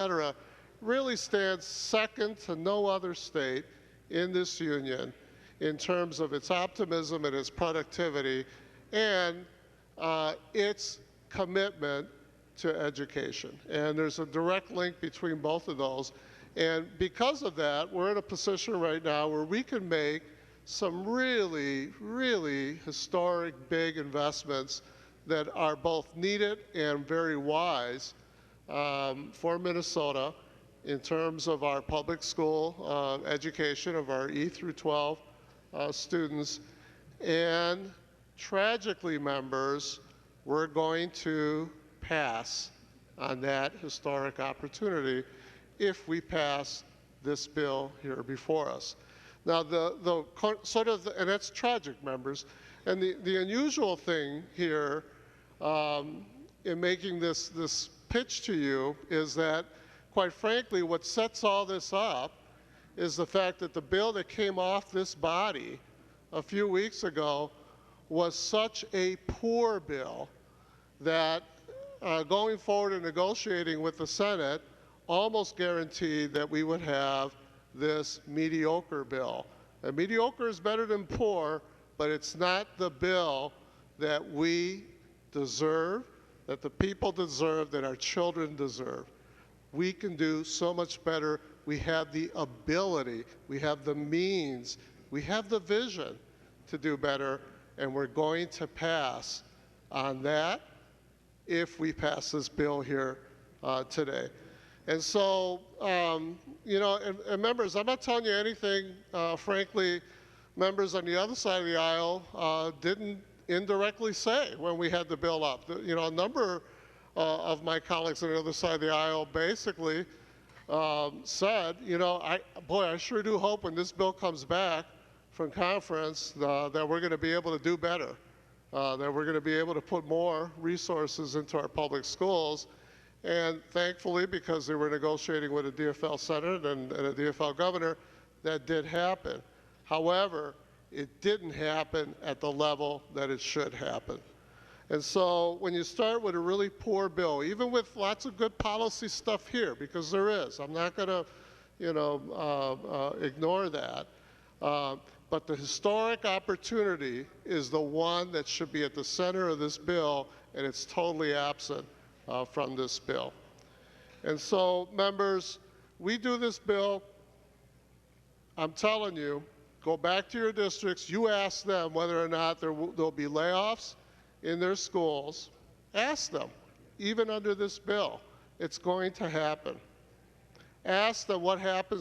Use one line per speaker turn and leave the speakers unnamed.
cetera, really stands second to no other state in this union in terms of its optimism and its productivity and its commitment to education. And there's a direct link between both of those. And because of that, we're in a position right now where we can make some really, really historic big investments that are both needed and very wise for Minnesota in terms of our public school education of our E through 12 students. And tragically, members, we're going to pass on that historic opportunity if we pass this bill here before us. Now, and that's tragic, members. And the unusual thing here in making this pitch to you is that, quite frankly, what sets all this up is the fact that the bill that came off this body a few weeks ago was such a poor bill that going forward and negotiating with the Senate almost guaranteed that we would have this mediocre bill. And mediocre is better than poor, but it's not the bill that we deserve, that the people deserve, that our children deserve. We can do so much better. We have the ability, we have the means, we have the vision to do better, and we're going to pass on that if we pass this bill here today. And so, and members, I'm not telling you anything, frankly, members on the other side of the aisle didn't indirectly say when we had the bill up. A number of my colleagues on the other side of the aisle basically said, I sure do hope when this bill comes back from conference that we're going to be able to do better, that we're going to be able to put more resources into our public schools. And thankfully, because they were negotiating with a DFL Senate and a DFL governor, that did happen. However, it didn't happen at the level that it should happen. And so when you start with a really poor bill, even with lots of good policy stuff here, because there is, I'm not going to ignore that, but the historic opportunity is the one that should be at the center of this bill, and it's totally absent from this bill. And so, members, we do this bill, I'm telling you, go back to your districts, you ask them whether or not there'll be layoffs in their schools. Ask them, even under this bill, it's going to happen. Ask them what happens